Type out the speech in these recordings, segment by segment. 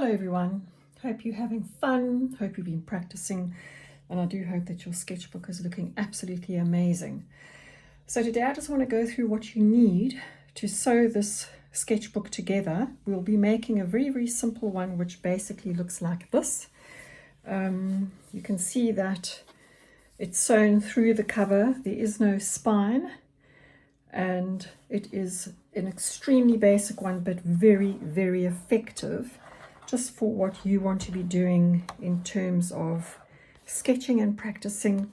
Hello everyone, hope you're having fun, hope you've been practicing, and I do hope that your sketchbook is looking absolutely amazing. So today I just want to go through what you need to sew this sketchbook together. We'll be making a very simple one which basically looks like this. You can see that it's sewn through the cover, there is no spine, and it is an extremely basic one but very effective just for what you want to be doing in terms of sketching and practicing,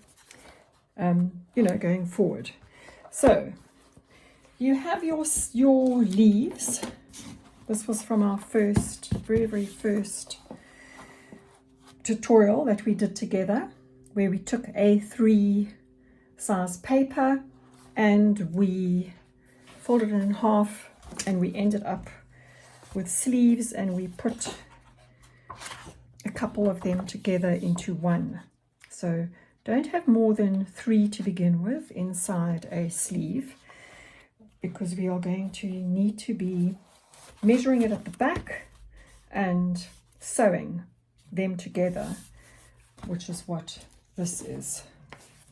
going forward. So you have your leaves. This was from our very first tutorial that we did together, where we took A3 size paper and we folded it in half and we ended up with sleeves, and we put a couple of them together into one. So don't have more than 3 to begin with inside a sleeve, because we are going to need to be measuring it at the back and sewing them together, which is what this is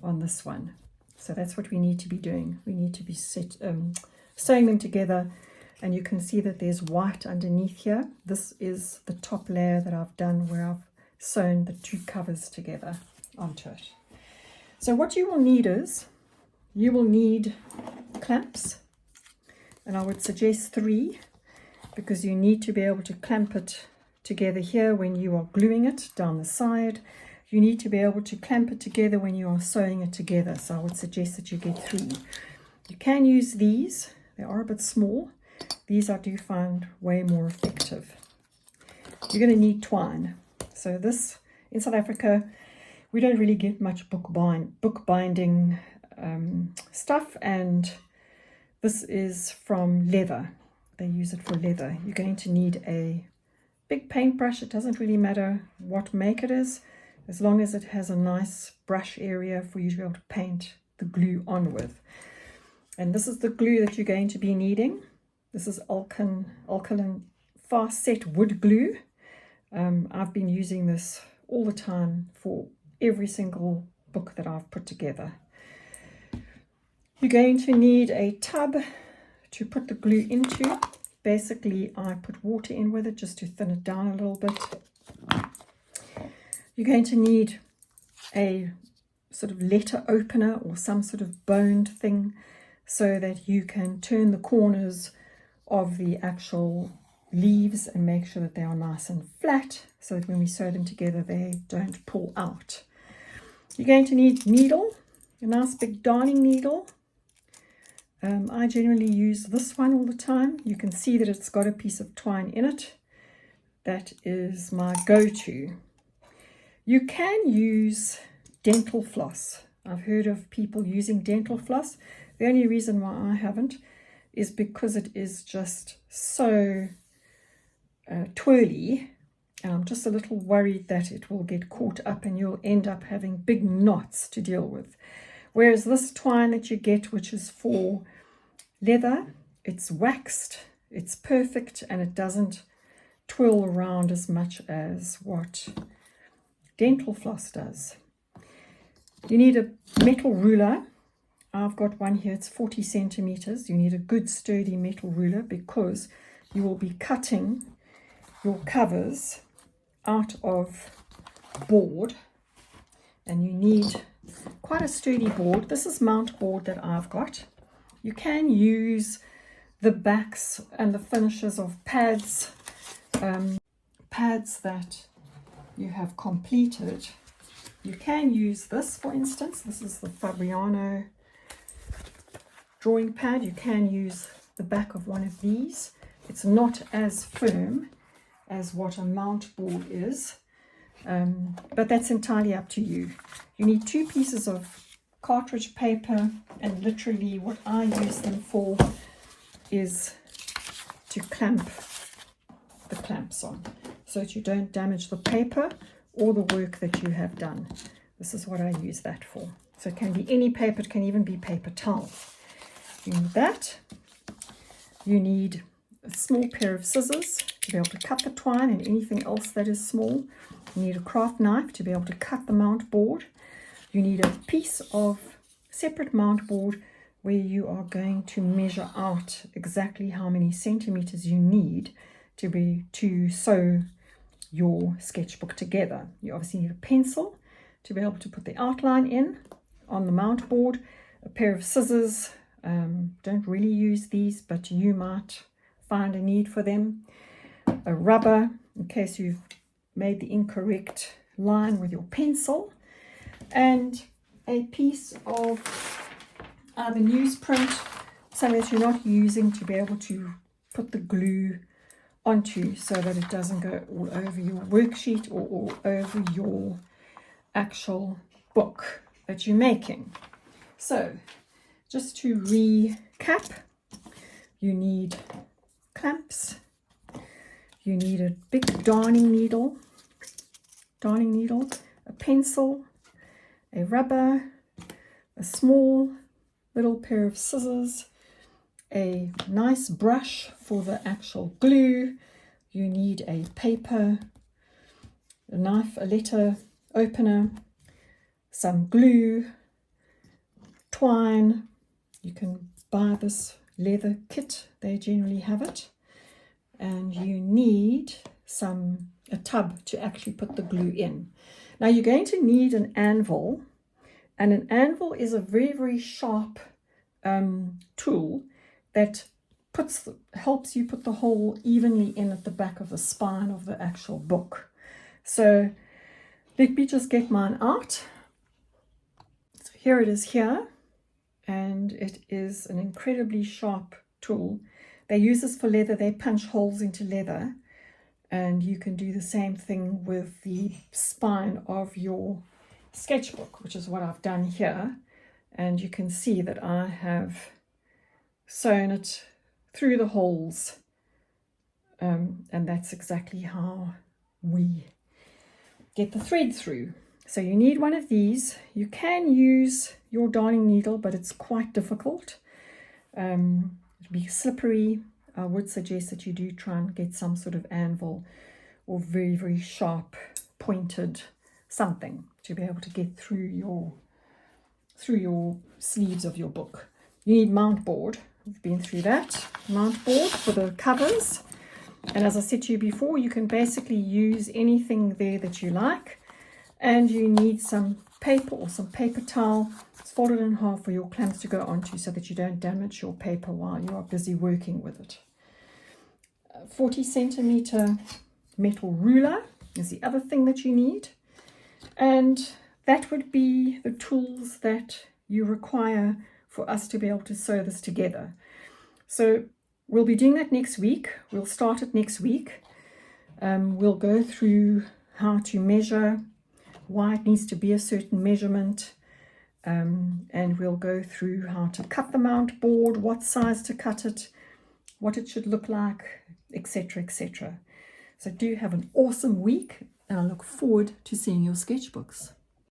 on this one. So that's what we need to be doing. We need to be sewing them together, and you can see that there's white underneath here. This is the top layer that I've done where I've sewn the 2 covers together onto it. So what you will need is, you will need clamps, and I would suggest 3, because you need to be able to clamp it together here when you are gluing it down the side. You need to be able to clamp it together when you are sewing it together, so I would suggest that you get 3. You can use these, they are a bit small. These I do find way more effective. You're going to need twine. So this, in South Africa, we don't really get much book binding stuff, and this is from leather. They use it for leather. You're going to need a big paintbrush. It doesn't really matter what make it is, as long as it has a nice brush area for you to be able to paint the glue on with. And this is the glue that you're going to be needing. This is alkaline fast set wood glue. I've been using this all the time for every single book that I've put together. You're going to need a tub to put the glue into. Basically, I put water in with it just to thin it down a little bit. You're going to need a sort of letter opener or some sort of boned thing, so that you can turn the corners of the actual leaves and make sure that they are nice and flat, so that when we sew them together they don't pull out. You're going to need needle, a nice big darning needle. I generally use this one all the time. You can see that it's got a piece of twine in it. That is my go-to. You can use dental floss. I've heard of people using dental floss. The only reason why I haven't is because it is just so twirly, and I'm just a little worried that it will get caught up and you'll end up having big knots to deal with. Whereas this twine that you get, which is for leather, it's waxed, it's perfect, and it doesn't twirl around as much as what dental floss does. You need a metal ruler. I've got one here, it's 40 centimeters. You need a good sturdy metal ruler, because you will be cutting your covers out of board, and you need quite a sturdy board. This is mount board that I've got. You can use the backs and the finishes of pads, pads that you have completed. You can use this, for instance. This is the Fabriano drawing pad. You can use the back of one of these. It's not as firm as what a mount board is, but that's entirely up to you. You need 2 pieces of cartridge paper, and literally what I use them for is to clamp the clamps on, so that you don't damage the paper or the work that you have done. This is what I use that for. So it can be any paper, it can even be paper towel. You need that. You need a small pair of scissors to be able to cut the twine and anything else that is small. You need a craft knife to be able to cut the mount board. You need a piece of separate mount board where you are going to measure out exactly how many centimeters you need to sew your sketchbook together. You obviously need a pencil to be able to put the outline in on the mount board, a pair of scissors. Don't really use these, but you might find a need for them. A rubber in case you've made the incorrect line with your pencil, and a piece of either newsprint, something that you're not using, to be able to put the glue onto so that it doesn't go all over your worksheet or all over your actual book that you're making. So just to recap, you need clamps, you need a big darning needle, a pencil, a rubber, a small little pair of scissors, a nice brush for the actual glue. You need a paper, a knife, a letter opener, some glue, twine. You can buy this leather kit, they generally have it. And you need a tub to actually put the glue in. Now you're going to need an anvil, and an anvil is a very, very sharp tool that helps you put the hole evenly in at the back of the spine of the actual book. So let me just get mine out. So here it is here, and it is an incredibly sharp tool. They use this for leather. They punch holes into leather, and you can do the same thing with the spine of your sketchbook, which is what I've done here. And you can see that I have sewn it through the holes, and that's exactly how we get the thread through. So you need one of these. You can use your darning needle, but it's quite difficult. It'll be slippery. I would suggest that you do try and get some sort of anvil or very, very sharp pointed something to be able to get through your sleeves of your book. You need mount board. We've been through that. Mount board for the covers. And as I said to you before, you can basically use anything there that you like. And you need some paper or some paper towel. It's folded in half for your clamps to go onto so that you don't damage your paper while you are busy working with it. 40 centimeter metal ruler is the other thing that you need. And that would be the tools that you require for us to be able to sew this together. So we'll be doing that next week. We'll start it next week. We'll go through how to measure, why it needs to be a certain measurement, and we'll go through how to cut the mount board, what size to cut it, what it should look like, etc., etc. So do have an awesome week, and I look forward to seeing your sketchbooks.